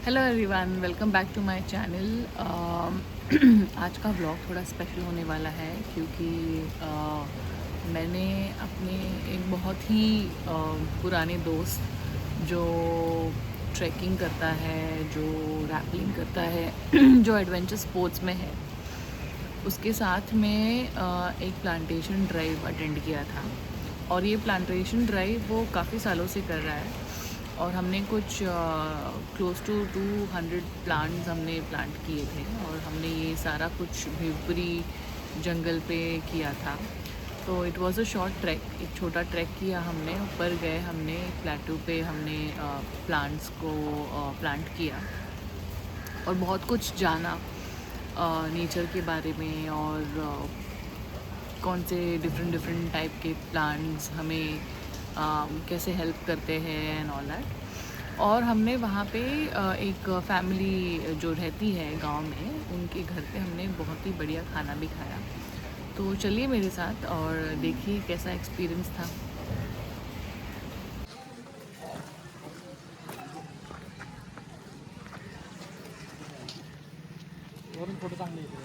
Hello everyone, welcome back to my channel. आज का vlog थोड़ा स्पेशल होने वाला है क्योंकि मैंने अपने एक बहुत ही पुराने दोस्त जो ट्रैकिंग करता है, जो रैपलिंग करता है जो एडवेंचर स्पोर्ट्स में है, उसके साथ में एक प्लांटेशन ड्राइव अटेंड किया था। और ये प्लांटेशन ड्राइव वो काफ़ी सालों से कर रहा है और हमने कुछ क्लोज टू 200 प्लांट्स हमने प्लांट किए थे और हमने ये सारा कुछ भिवपुरी जंगल पे किया था। तो it was a short track, एक छोटा ट्रैक किया हमने। ऊपर गए, हमने प्लेटू पे हमने प्लांट्स को प्लांट किया और बहुत कुछ जाना नेचर के बारे में और कौन से डिफरेंट टाइप के प्लांट्स हमें कैसे हेल्प करते हैं एंड ऑल दैट। और हमने वहाँ पे एक फैमिली जो रहती है गांव में, उनके घर पे हमने बहुत ही बढ़िया खाना भी खाया। तो चलिए मेरे साथ और देखिए कैसा एक्सपीरियंस था। फोटो चांगले येते.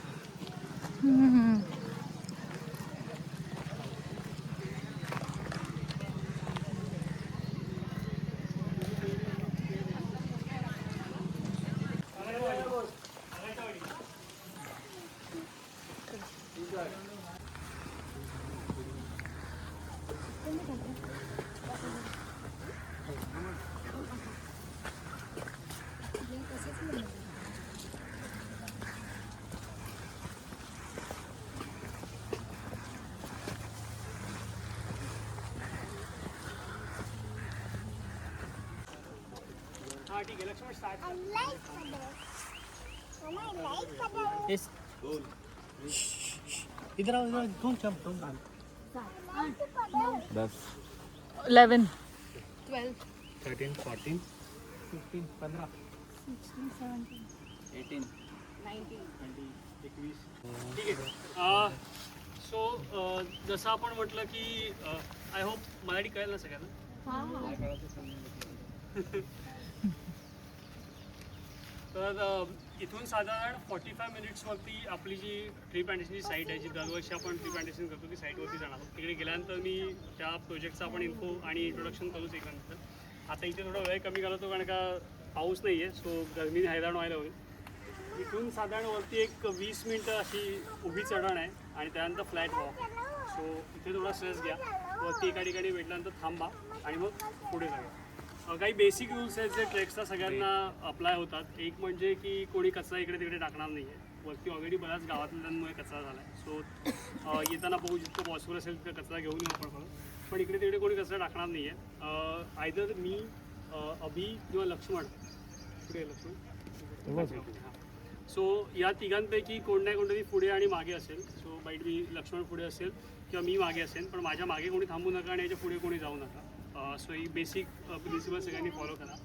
ठीक आहे. लक्ष्मण स्टार्ट. Yes. इधर आओ, इधर तुम चल, तुम डाल. 11 12 13 14 15 15 16 17 18 19 20 21. ठीक आहे. सो जसं आपण म्हटलं की आय होप मराठी कळेल ना सगळ्यांना. तर इथून साधारण 45 मिनिट्सवरती आपली जी ट्री प्लांटेशनची साईट आहे, जी दरवर्षी आपण ट्री प्लांटेशन करतो, ती साईटवरती जाणार आहोत. तिकडे गेल्यानंतर मी त्या प्रोजेक्टचा आपण इन्फो आणि इंट्रोडक्शन करूच एकनंतर. आता इथे थोडा वेळ कमी घालवतो कारण का पाऊस नाही आहे, सो गरमीने हैराण व्हायला होईल. इथून साधारण वरती एक 20 मिनटं अशी उभी चढण आहे आणि त्यानंतर फ्लॅट वॉक. सो इथे थोडा स्ट्रेस घ्या, वरती एका ठिकाणी भेटल्यानंतर थांबा आणि मग पुढे जाऊया. काही बेसिक रूल्स आहेत जे ट्रेक्सला सगळ्यांना अप्लाय होतात. एक म्हणजे की कोणी कचरा इकडे तिकडे टाकणार नाही आहे. वरती ऑलरेडी बऱ्याच गावातल्यांमुळे कचरा झाला आहे, सो येताना पाहू जितकं पॉसिबल असेल तिथं कचरा घेऊन येऊ आपण करून. पण इकडे तिकडे कोणी कचरा टाकणार नाही आहे. आयदर मी, अभि किंवा लक्ष्मण. पुढे लक्ष्मण. सो या तिघांपैकी कोण नाही कोणतरी पुढे आणि मागे असेल. सो बाईट मी लक्ष्मण पुढे असेल किंवा मी मागे असेल, पण माझ्या मागे कोणी थांबू नका आणि याच्या पुढे कोणी जाऊ नका. सो ही बेसिक प्रिन्सिपल सगळ्यांनी फॉलो करा.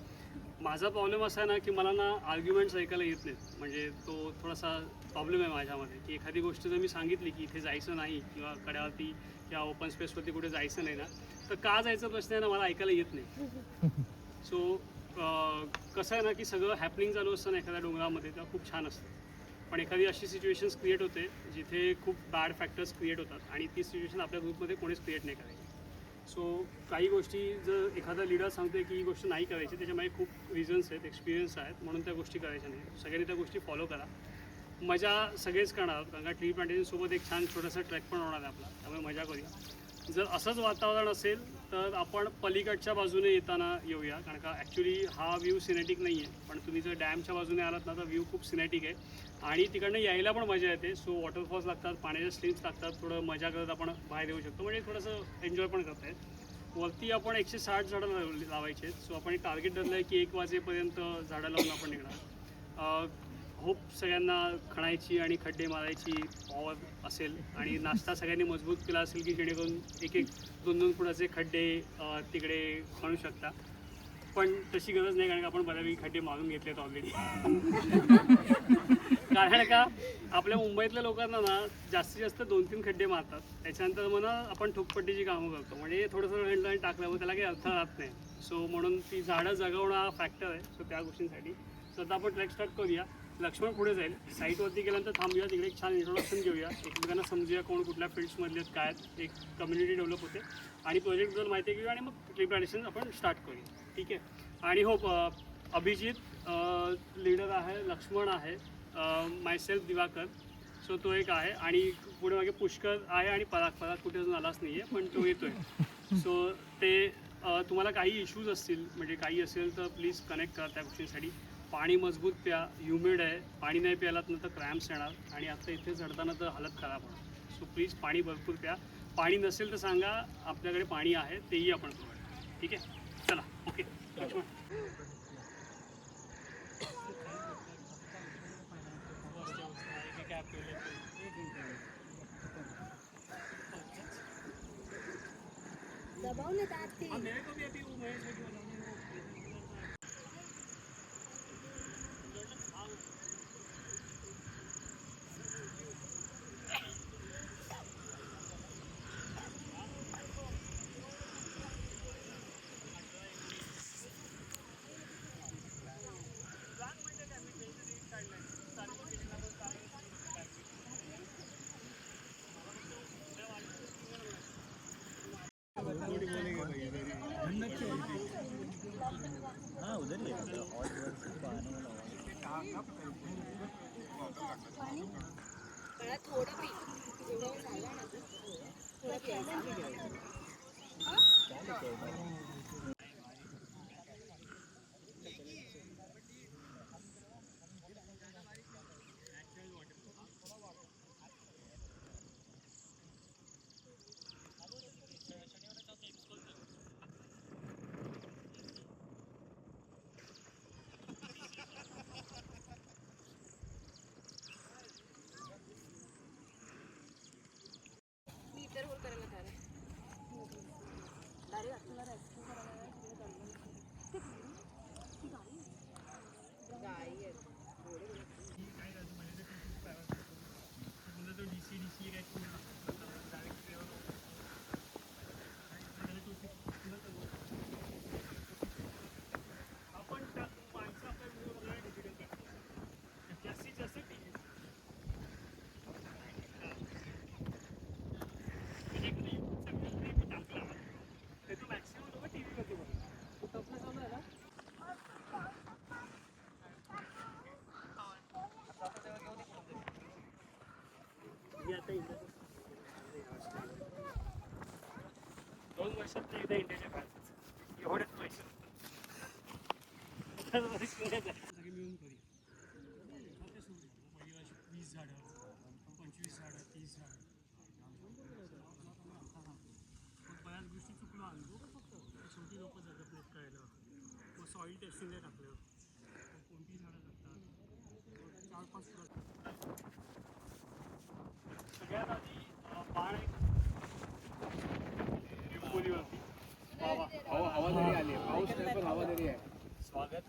माझा प्रॉब्लेम असा आहे ना की मला ना आर्ग्युमेंट्स ऐकायला येत नाहीत. म्हणजे तो थोडासा प्रॉब्लेम आहे माझ्यामध्ये की एखादी गोष्ट जर मी सांगितली की इथे जायचं नाही किंवा कड्यावरती किंवा ओपन स्पेसवरती कुठे जायचं नाही ना, तर का जायचा प्रश्न आहे ना, मला ऐकायला येत नाही. सो कसं आहे ना की सगळं हॅपनिंग चालू असतं ना एखाद्या डोंगरामध्ये, तेव्हा खूप छान असतं. पण एखादी अशी सिच्युएशन्स क्रिएट होते जिथे खूप बॅड फॅक्टर्स क्रिएट होतात आणि ती सिच्युएशन आपल्या ग्रुपमध्ये कोणीच क्रिएट नाही करायची. सो काही गोष्टी जर एखादा लीडर सांगते की ही गोष्ट नाही करायची, त्याच्यामागे खूप रिझन्स आहेत, एक्सपिरियन्स आहेत, म्हणून त्या गोष्टी करायच्या नाही. सगळ्यांनी त्या गोष्टी फॉलो करा. मजा सगळेच करणार, कारण का ट्री प्लांटेशनसोबत एक छान छोटासा ट्रॅक पण होणार आहे आपला, त्यामुळे मजा करूया. जर असंच वातावरण असेल तर आपण पलीकडच्या बाजूने येताना येऊया, कारण का ॲक्च्युली हा व्ह्यू सिनेटिक नाही आहे. पण तुम्ही जर डॅमच्या बाजूने आलात ना तर व्ह्यू खूप सिनेटिक आहे आणि तिकडनं यायला पण मजा येते. सो वॉटरफॉल्स लागतात, पाण्याच्या स्ट्रीम्स लागतात, थोडं मजा करत आपण बाहेर येऊ शकतो, म्हणजे थोडंसं एन्जॉय पण करता येत. वरती आपण 160 झाडं लावायचे आहेत. सो आपण एक टार्गेट धरलं आहे की 1 वाजेपर्यंत झाडं लावून आपण निघणार. होप सगळ्यांना खणायची आणि खड्डे मारायची पॉवर असेल आणि नाश्ता सगळ्यांनी मजबूत केला असेल की जेणेकरून 1-1, 2-2 फुटाचे खड्डे तिकडे खणू शकता. पण तशी गरज नाही, कारण का आपण बऱ्यापैकी खड्डे मारून घेतले आहेत ऑलरेडी. कारण का आपल्या मुंबईतल्या लोकांना ना जास्तीत जास्त 2-3 खड्डे मारतात, त्याच्यानंतर मग आपण ठोकपट्टीची कामं करतो. म्हणजे थोडंसं टाकल्यावर त्याला काही अर्थ राहत नाही. सो म्हणून ती झाडं जगवणं हा फॅक्टर आहे. सो त्या गोष्टींसाठी सो आता आपण ट्रॅक स्टार्ट करूया. लक्ष्मण पुढे जाईल, साईटवरती गेल्यानंतर थांबूया, तिकडे एक छान इंट्रोडक्शन घेऊया, एकमेकांना समजूया कोण कुठल्या फील्ड्समधले आहेत, काय आहेत, एक कम्युनिटी डेव्हलप होते आणि प्रोजेक्टबद्दल माहिती घेऊया आणि मग ट्री प्लांटेशन आपण स्टार्ट करूया. ठीक आहे. आणि हो अभिजित लीडर आहे, लक्ष्मण आहे, मायसेल्फ दिवाकर, सो तो एक आहे आणि पुढे मागे पुष्कर आहे आणि पराग कुठे अजून आलाच नाही आहे पण तो येतो आहे. सो ते तुम्हाला काही इश्यूज असतील म्हणजे काही असेल तर प्लीज कनेक्ट करा त्या गोष्टींसाठी. पाणी मजबूत प्या, ह्युमिड आहे, पाणी नाही प्यायलात नंतर क्रॅम्प्स येणार आणि आता इथे झडताना तर हालत खराब होणार. सो प्लीज पाणी भरपूर प्या. पाणी नसेल तर सांगा, आपल्याकडे पाणी आहे तेही आपण प्रोव्हाइड. ठीक आहे, चला ओके. दबाव ना दाती हाँ उधर ही है और मला थोडं पी एवढं झालं ना थोडं प्यायचं. मी इतर होल करायला तयार आहे. डायरेक्ट आपल्याला रेस्क्यू करायला गाई आहेत. आपण माणसं आपल्या व्हिडिओ बघायला डिजिटल करतो जास्तीत जास्त टी व्ही टाकला ते तो मॅक्सिमम लोक टी व्हीवरती बघतो. तसं चालू आहे ना. मी आता दोन वर्षात एकदा इंडियाच्या बाहेर एवढेच पैसे सगळे मिळून करूया. पहिली वर्ष 20 झाडं, 25 झाडं, 30 झाडं. बऱ्याच गोष्टी चुकलो आणलो फक्त छोटी लोकं जगत नाहीत कळलं. मग सॉईल टेस्टिंगला टाकलं कोणती झाडं जगतात 4-5 सगळ्यात आधी बाण एक रिपोलीवरती हवा तरी आली आहे, पाऊस नाही पण हवा तरी आहे. स्वागत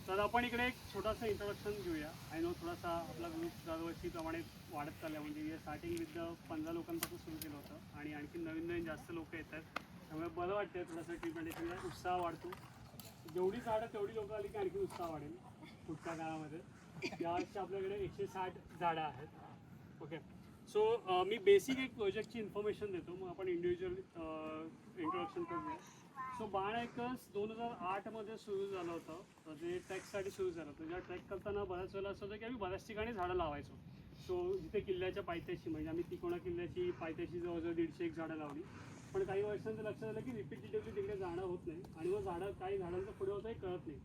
तर आपण इकडे एक छोटासा इंट्रोडक्शन घेऊया. आय नो थोडासा आपला ग्रुप दरवर्षीप्रमाणे वाढत चालला म्हणजे स्टार्टिंग विथ 15 लोकांपासून सुरू केलं होतं आणि आणखी नवीन नवीन जास्त लोक येत आहेत त्यामुळे बरं वाटतं. थोडंसं ट्री प्लांटेशनला उत्साह वाढतो. जेवढी झाडं तेवढी लोकं आली की आणखी उत्साह वाढेल पुढच्या काळामध्ये. यावर्षी आपल्याकडे 160 झाडं आहेत. ओके. सो मी बेसिक एक प्रोजेक्टची इन्फॉर्मेशन देतो मग आपण इंडिव्हिज्युअल इंट्रोडक्शन करूया. सो बाण एकच 2008मध्ये सुरू झालं होतं. जे ट्रॅकसाठी सुरू झालं होतं. ज्या ट्रॅक करताना बऱ्याच वेळेला असं होतं की आम्ही बऱ्याच ठिकाणी झाडं लावायचो. सो जिथे किल्ल्याच्या पायथ्याशी म्हणजे आम्ही तिकोणा किल्ल्याची पायथ्याशी जवळजवळ 150 झाडं लावली. पण काही वर्षांचं लक्षात आलं की रिपीटेटिव्हली तिकडे जाणं होत नाही आणि मग काही झाडांचं पुढे होतं हे कळत नाही.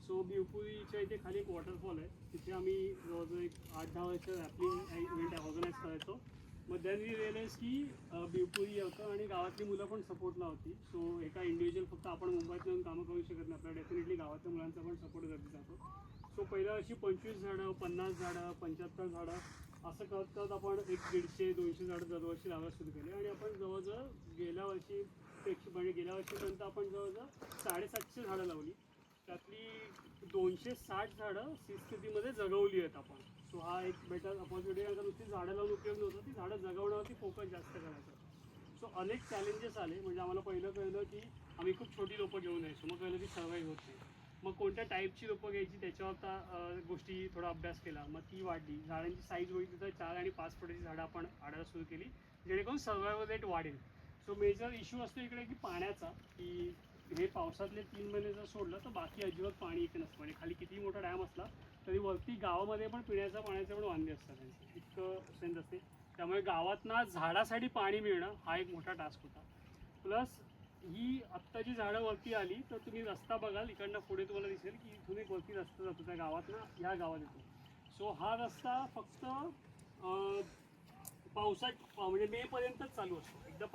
सो बिवपुरीच्या इथे खाली एक वॉटरफॉल आहे तिथे आम्ही जवळजवळ एक 8-10 वर्ष रॅपलिंग इव्हेंट ऑर्गनाईज करायचो. मग देन वी रिअलाइज की बिवपुरी होतं आणि गावातली मुलं पण सपोर्टला होती. सो एका इंडिव्हिज्युअल फक्त आपण मुंबईत येऊन कामं करू शकत नाही. आपल्याला डेफिनेटली गावातल्या मुलांचा पण सपोर्ट गरजेचा होतो. सो पहिल्या वर्षी 25 झाडं, 50 झाडं, 75 झाडं असं करत करत आपण 100-150-200 झाडं दरवर्षी लावायला सुरू केले आणि आपण जवळजवळ गेल्या वर्षीपर्यंत आपण जवळजवळ 750 झाडं लावली. त्यातली 260 झाडं स्थितीमध्ये जगवली आहेत आपण. सो हा एक बेटर अपॉर्च्युनिटी आहे. नुसती झाडं लावून उपयोग नव्हतं, ती झाडं जगवण्यावरती फोकस जास्त करायचं. सो अनेक चॅलेंजेस आले. म्हणजे आम्हाला पहिलं कळलं की आम्ही खूप छोटी रोपं घेऊन यायचो, मग कळलं की सर्वाईव्ह होत नाही. मग कोणत्या टाईपची रोपं घ्यायची त्याच्यावर आता गोष्टी थोडा अभ्यास केला, मग ती वाढली. झाडांची साईज बघितली तर 4 आणि 5 फुटाची झाडं आपण आणायला सुरू केली, जेणेकरून सर्वायवल रेट वाढेल. सो मेजर इश्यू असतो इकडे की पाण्याचा, की हे पावसातले 3 महिने जर सोडलं तर बाकी अजिबात पाणी इथे नसतं. म्हणजे खाली कितीही मोठा डॅम असला तरी वरती गावामध्ये पण पिण्याच्या पाण्याचे पण वांदे असतात त्यांचे, इतकं स्ट्रेंथ असते. त्यामुळे गावातना झाडासाठी पाणी मिळणं हा एक मोठा टास्क होता. प्लस ही आत्ता जी झाडं वरती आली तर तुम्ही रस्ता बघाल, इकडनं पुढे तुम्हाला दिसेल की इथून एक वरती रस्ता जातो त्या गावातनं ह्या गावात येतो. सो हा रस्ता फक्त म्हणजे मेपर्यंतच चालू असतो. एकदा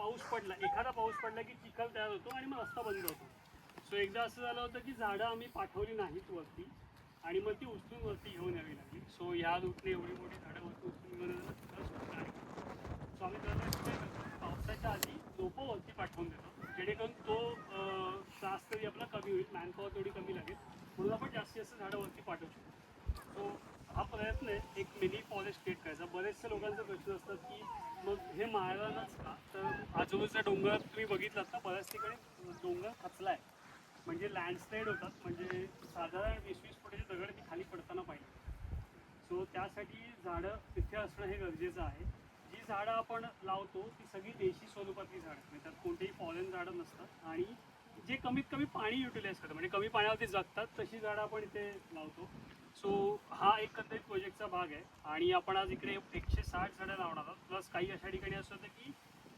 एखादा पाऊस पडला की चिखल तयार होतो आणि मग रस्ता बंद होतो. सो एकदा असं झालं होतं की झाडं आम्ही पाठवली नाहीत वरती आणि मग ती उचलून वरती घेऊन यावी लागली. सो ह्या रूटने एवढी मोठी झाडं वरती उचलून घेऊन सो आम्ही दरवर्षी काय करतो, पावसाच्या आधी रोपं वरती पाठवून देतो, जेणेकरून तो त्रास तरी आपला कमी होईल, मॅनपॉवर तेवढी कमी लागेल, म्हणून आपण जास्तीत जास्त झाडं वरती पाठवू शकतो. सो हा प्रयत्न आहे एक मिनी फॉरेस्ट क्रिएट करायचा. बरेचशा लोकांचा प्रश्न असतात की मग हे माळरानच का, तर आजूबाजूचा डोंगर तुम्ही बघितलात ना, बऱ्याच ठिकाणी डोंगर खचला आहे, म्हणजे लँडस्लाईड होतात. म्हणजे साधारण 20-20 फुटाचे दगड ती खाली पडताना पाहिजे. सो त्यासाठी झाडं तिथे असणं हे गरजेचं आहे. जी झाडं आपण लावतो ती सगळी देशी स्वरूपातली झाडं आहेत, त्यात कोणतेही फॉरेन झाडं नसतात आणि जे कमीत कमी पाणी युटिलाइज करतात, म्हणजे कमी पाण्यावरती जगतात तशी झाडं आपण इथे लावतो. सो हा एकंदरीत प्रोजेक्टचा भाग आहे आणि आपण आज इकडे 160 झाडं लावणार आहोत. प्लस काही अशा ठिकाणी असं होतं की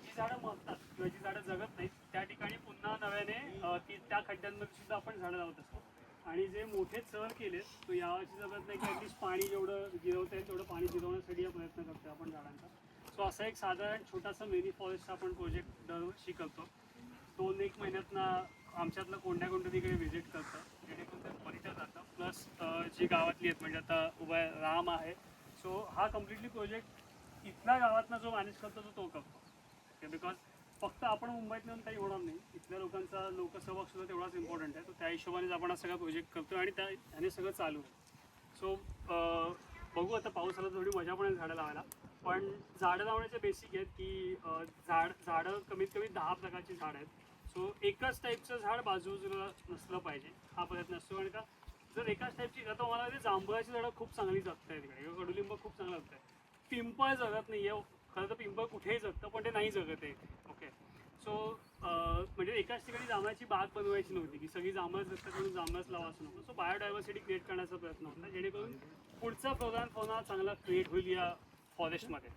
जी झाडं मरतात किंवा जी झाडं जगत नाहीत त्या ठिकाणी पुन्हा नव्याने त्या खड्ड्यांमध्ये सुद्धा आपण झाडं लावत असतो. आणि जे मोठे चर केलेत तो यावर्षीचा प्रयत्न आहे की ॲटलिस्ट पाणी जेवढं जिरवता येईल तेवढं पाणी जिरवण्यासाठी हा प्रयत्न करतो आपण झाडांचा. सो असा एक साधारण छोटासा मिनी फॉरेस्टचा आपण प्रोजेक्ट दरवर्षी करतो. 2-1 महिन्यातनं आमच्यातलं कोणत्या तिकडे व्हिजिट करतं, जेणेकरून ते मॉनिटर जातं. प्लस जी गावातली आहेत, म्हणजे आता उभा राम आहे, सो हा कम्प्लिटली प्रोजेक्ट इथल्या गावातनं जो मॅनेज करतो तो करतो. बिकॉज फक्त आपण मुंबईत येऊन काही होणार नाही, इथल्या लोकांचा लोकसहभाग सुद्धा तेवढाच इम्पॉर्टंट आहे. तर त्या हिशोबानेच आपण हा सगळा प्रोजेक्ट करतो आणि त्याने सगळं चालू आहे. सो बघू आता पाऊस आला तर थोडी मजा पण आहे झाडं लावायला. पण झाडं लावण्याचे बेसिक आहेत की झाडं कमीत कमी 10 प्रकारची झाडं आहेत. सो एकाच टाईपचं झाड बाजूला नसलं पाहिजे हा प्रयत्न असतो. कारण का जर एकाच टाईपची आता मला ते जांभळाची झाडं खूप चांगली जगत आहे तिकडे, किंवा कडुलिंब खूप चांगलं जगत आहे. पिंपळ जगत नाही आहे. खरं तर पिंपळ कुठेही जगतं पण ते नाही जगत आहे. ओके. सो म्हणजे एकाच ठिकाणी जांभळाची बाग बनवायची नव्हती की सगळी जांभळच जगतात म्हणून जांभळच लावा असं नको. सो बायोडायव्हर्सिटी क्रिएट करण्याचा प्रयत्न होता, जेणेकरून पुढचा प्रोग्राम फोना चांगला क्रिएट होईल या फॉरेस्टमध्ये.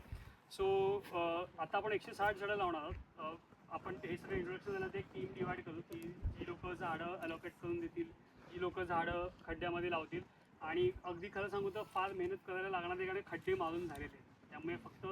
सो आता आपण 160 झाडं लावणार आहोत. आपण हे सगळं इंट्रोडक्शन झालं एक टीम डिवाईड करू की जी लोकं झाडं अलोकेट करून देतील, जी लोकं झाडं खड्ड्यामध्ये लावतील. आणि अगदी खरं सांगू तर फार मेहनत करायला लागणार नाही, कारण खड्डे मारून झालेले आहेत. त्यामुळे फक्त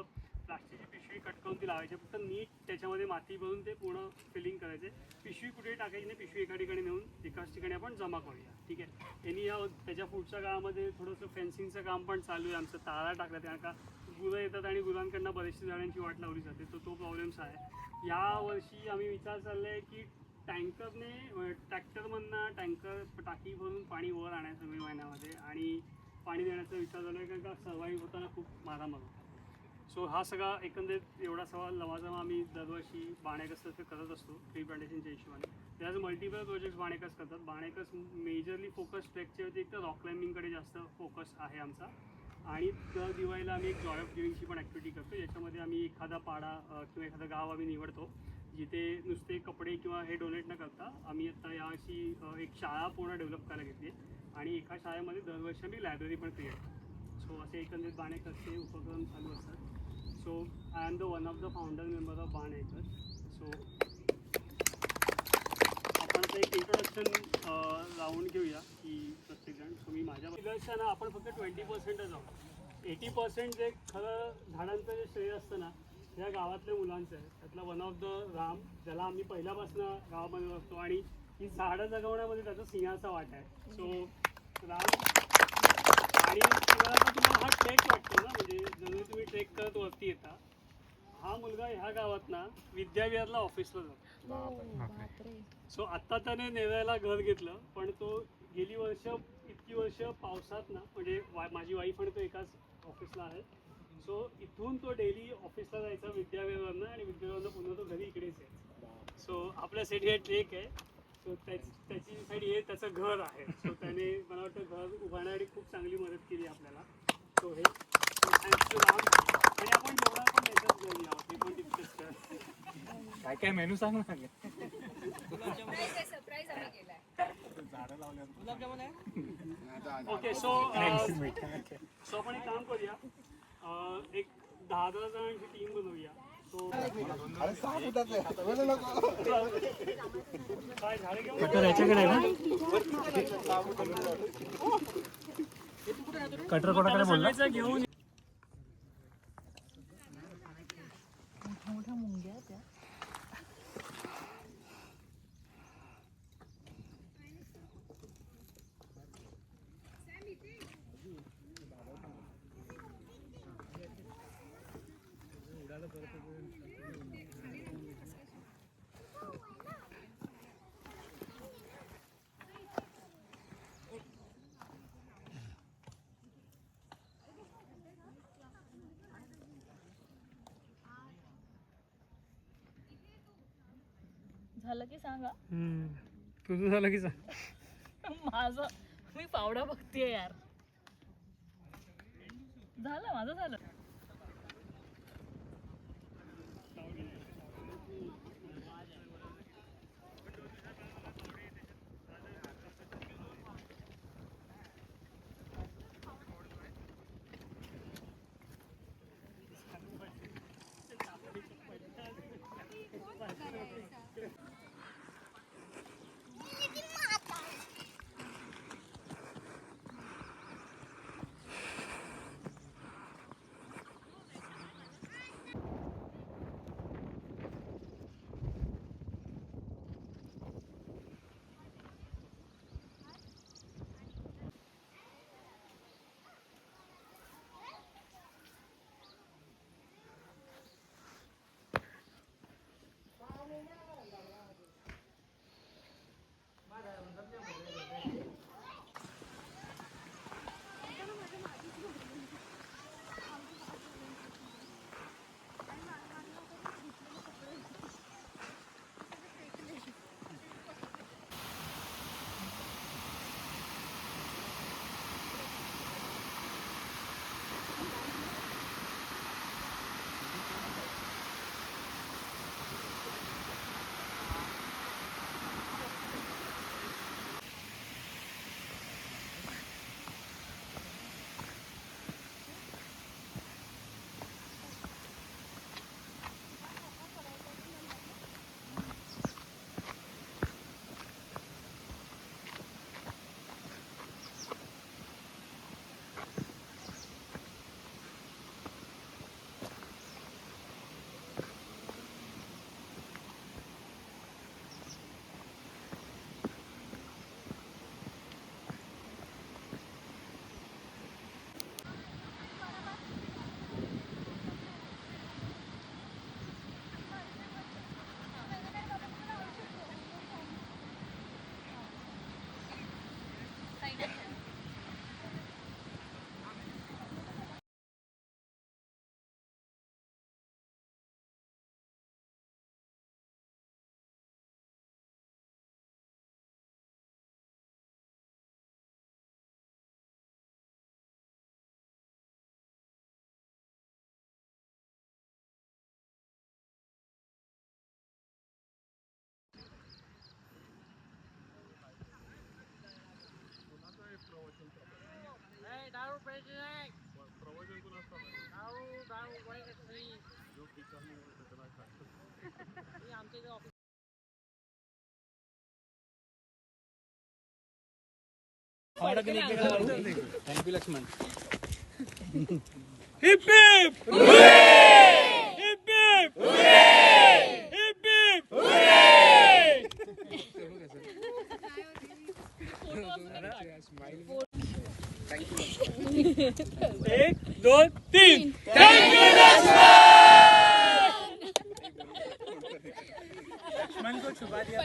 प्लास्टिकची पिशवी कट करून ती लावायची, फक्त नीट त्याच्यामध्ये माती भरून ते पूर्ण फिलिंग करायचे. पिशवी कुठेही टाकायची नाही, पिशवी एका ठिकाणी नेऊन एकाच ठिकाणी आपण जमा करूया. ठीक आहे. यांनी त्याच्या पुढच्या काळामध्ये थोडंसं फेन्सिंगचं काम पण चालू आहे आमचं. तारा टाकलं, कारण का गुरं येतात आणि गुरांकडनं बरेचशा झाडांची वाट लावली जाते, तो प्रॉब्लेम्स आहे. यावर्षी आम्ही विचार चालला आहे की टँकरने ट्रॅक्टरमधनं टँकर टाकी भरून पाणी वर आणायचं मे महिन्यामध्ये आणि पाणी देण्याचा विचार झाला आहे, कारण का सर्वाईव्ह होताना खूप मारामार होता. सो हा सगळा एकंदरीत एवढा सवाल लवाजमा आम्ही दरवर्षी बाणेकसतर्फे करत असतो ट्री प्लांटेशनच्या हिशोबाने. त्याच मल्टिपल प्रोजेक्ट्स बाणेकस करतात. बाणेकस मेजरली फोकस ट्रेकच्यावरती एक तर रॉक क्लाइम्बिंगकडे जास्त फोकस आहे आमचा. आणि दर दिवाळीला आम्ही एक जॉय ऑफ गिविंगची पण ॲक्टिव्हिटी करतो, याच्यामध्ये आम्ही एखादा पाडा किंवा एखादं गाव आम्ही निवडतो जिथे नुसते कपडे किंवा हे डोनेट न करता आम्ही आता यावर्षी एक शाळा पूर्ण डेव्हलप करायला घेतली आहे आणि एका शाळेमध्ये दरवर्षी आम्ही लायब्ररी पण क्रिएट करतो. सो असे एकंदरीत बाणेकसचे उपक्रम चालू असतात. So I am the one of the founder member of बाणेकस. सो आपण आता एक इंट्रोडक्शन लावून घेऊया की प्रत्येकजण. सो मी माझ्या इलर्शन आपण फक्त 20%च आहोत. 80% जे खरं झाडांचं जे श्रेय असतं ना या गावातल्या मुलांचं आहे. त्यातला वन ऑफ द राम, ज्याला आम्ही पहिल्यापासून गावामध्ये बघतो आणि ही झाडं जगवण्यामध्ये त्याचा सिंहाचा वाटा आहे. सो राम, आणि तुम्हाला हा ट्रेक वाटतो ना, म्हणजे जर तुम्ही ट्रेक करत वरती येता, हा मुलगा ह्या गावातना विद्याविहारला ऑफिसला जातो. सो आत्ता त्याने नेवऱ्याला घर घेतलं, पण तो गेली इतकी वर्ष पावसात ना, म्हणजे माझी वाईफ आणि तो एकाच ऑफिसला आहे. सो इथून तो डेली ऑफिसला जायचा विद्याविहारवरनं आणि विद्याविहारवरनं पुन्हा तो घरी इकडेच आहे. सो आपल्यासाठी हे ट्रेक आहे. सो त्याची साईड हे त्याचं घर आहे. सो त्याने मला वाटतं घर उभारण्यासाठी खूप चांगली मदत केली आपल्याला. सो हे आणि आपण जेवढा पण त्याच्याच घरी आहोत हे पण डिस्कस कर. काय काय मेनू सांग ना. सरप्राईज आम्ही केलाय. झाडं लावल्या. ओके सो आपण एक काम करूया. एक 10-10 जणांची टीम बनवूया. सो काय झाडे घेऊन कटर याच्याकडे आहे ना. कटर कोणाकडे बोलला. घेऊन मोठ्या मुंग्या त्या. झालं की सांगा. तुझं झालं की सांग. माझं मी पावडा बघतेय यार. झालं माझं झालं. Thank you Laxman. Hip hip hooray! Hip hip hooray! Hip hip hooray! 1, 2, 3 thank you Laxman को छुपा दिया.